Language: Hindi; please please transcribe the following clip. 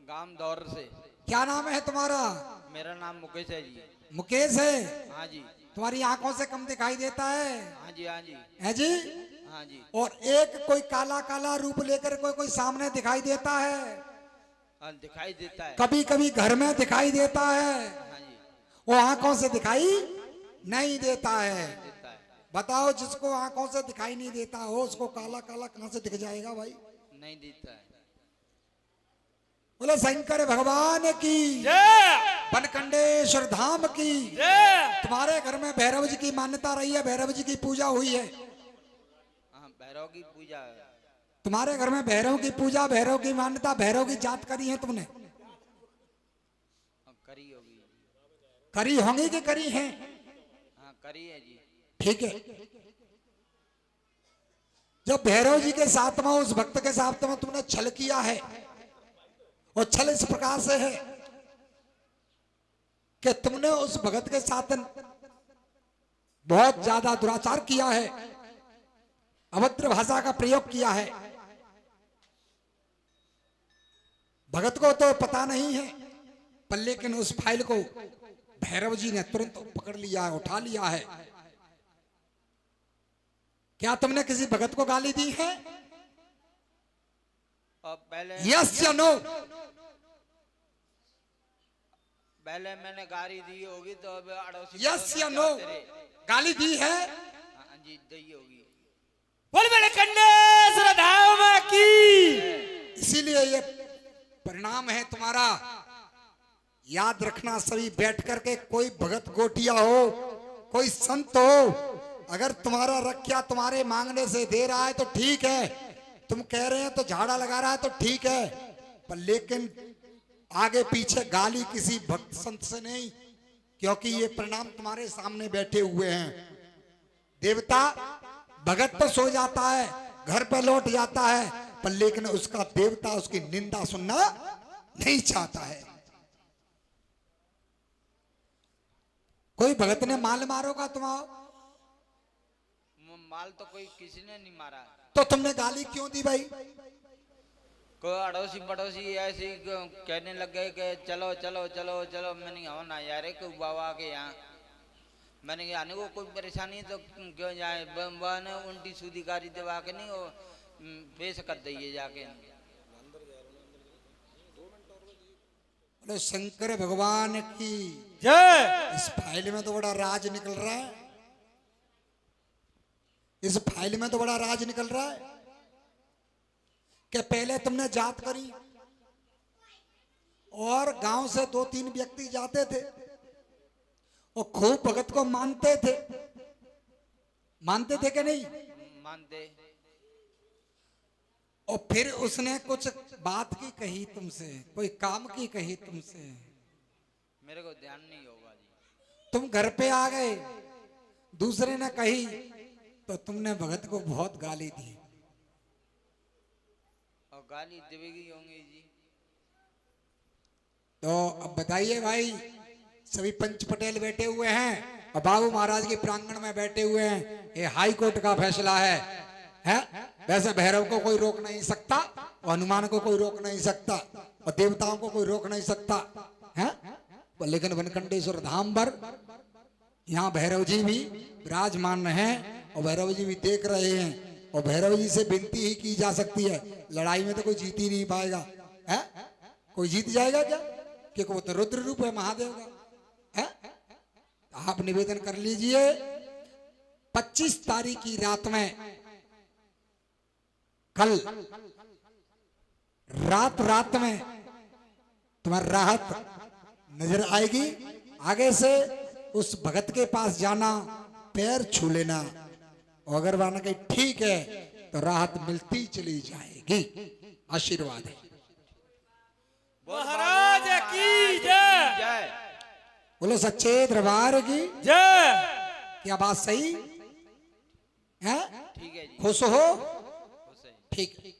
गांव दौर से। क्या नाम है तुम्हारा? मेरा नाम मुकेश है जी। मुकेश है। हाँ जी। तुम्हारी आंखों से कम दिखाई देता है। हाँ जी, हाँ जी। है जी। हाँ जी। और एक कोई काला काला रूप लेकर कोई कोई सामने दिखाई देता है। हाँ, दिखाई देता है। कभी कभी घर में दिखाई देता है। हाँ जी। वो आंखों से दिखाई नहीं देता है। देता है। बताओ, जिसको आंखों से दिखाई नहीं देता हो उसको काला काला कहां से दिख जाएगा भाई? नहीं देता है। बोले शंकर भगवान की, बनकंडेश्वर धाम की। तुम्हारे घर में भैरव जी की मान्यता रही है, भैरव जी की पूजा हुई है। हाँ, भैरव की पूजा है। तुम्हारे घर में भैरव की पूजा, भैरव की मान्यता, भैरव की जात करी है तुमने? हाँ, करी होगी। करी होंगी कि करी है? हाँ, करी है जी। ठीक है। जब भैरव जी के साथ में, उस भक्त के साथ में तुमने छल किया है, और छल इस प्रकार से है कि तुमने उस भगत के साथ बहुत ज्यादा दुराचार किया है, अभद्र भाषा का प्रयोग किया है। भगत को तो पता नहीं है, पर लेकिन उस फाइल को भैरव जी ने तुरंत पकड़ लिया है, उठा लिया है। क्या तुमने किसी भगत को गाली दी है? और पहले यस या नो? पहले मैंने गाली दी होगी तो अब अड़ोसी यस या नो? गाली दी है? हाँ जी, दी होगी। बोल बनकंडेश्वर धाम की। इसीलिए ये परिणाम है तुम्हारा। याद रखना, सभी बैठ करके, कोई भगत गोटिया हो, कोई संत हो, अगर तुम्हारा रक्षा तुम्हारे मांगने से दे रहा है तो ठीक है, तुम कह रहे हैं तो झाड़ा लगा रहा है तो ठीक है, पर लेकिन आगे पीछे गाली किसी भक्त संत से नहीं, क्योंकि ये परिणाम तुम्हारे सामने बैठे हुए हैं। देवता भगत तो सो जाता है, घर पे लौट जाता है, पर लेकिन उसका देवता उसकी निंदा सुनना नहीं चाहता है। कोई भगत ने माल मारोगा तुम्हारा, माल तो कोई किसी ने नहीं मारा। तो तुमने गाली क्यों दी भाई? कोई अड़ोसी पड़ोसी ऐसे ही कहने लग गए कि चलो चलो चलो चलो। मैंने कहा ना यार, एक बाबा के यहाँ। मैंने कहा आने को कोई परेशानी तो क्यों जाए, ने उल्टी सूदी गाड़ी दबा के नहीं वो पेश कर दिए जाके। बोलो शंकर भगवान की जय। इस फाइल में तो बड़ा राज निकल रहा है, इस फाइल में तो बड़ा राज निकल रहा है कि पहले तुमने जात करी और गांव से 2-3 व्यक्ति जाते थे और खूब भगत को मानते थे। मानते थे कि नहीं? मानते। और फिर उसने कुछ बात की कही तुमसे, कोई काम की कही तुमसे, मेरे को ध्यान नहीं होगा जी। तुम घर पे आ गए, दूसरे ने कही तो तुमने भगत को बहुत गाली दी। और गाली देगी होंगी जी। तो अब बताइए भाई, सभी पंच पटेल बैठे हुए हैं और बाबू महाराज के प्रांगण में बैठे हुए हैं, ये हाई कोर्ट का फैसला है? वैसे भैरव को कोई रोक नहीं सकता, और हनुमान को कोई रोक नहीं सकता, और देवताओं को कोई रोक नहीं सकता है। लेकिन बनकंडेश्वर धाम पर यहाँ भैरव जी भी विराजमान हैं, और भैरव जी भी देख रहे हैं, और भैरव जी से विनती ही की जा सकती है। लड़ाई में तो कोई जीत ही नहीं पाएगा है? कोई जीत जाएगा क्या? क्योंकि वो तो रुद्र रूप है महादेव का है? आप निवेदन कर लीजिए, 25 तारीख की रात में, कल रात में तुम्हारी राहत नजर आएगी। आगे से उस भगत के पास जाना, पैर छू लेना, और अगर वाना कहीं ठीक है तो राहत मिलती चली जाएगी। आशीर्वाद है। महाराज की जय। जय। बोलो सच्चे दरबार की जय। क्या बात सही है? ठीक है जी। खुश हो? खुश है। ठीक।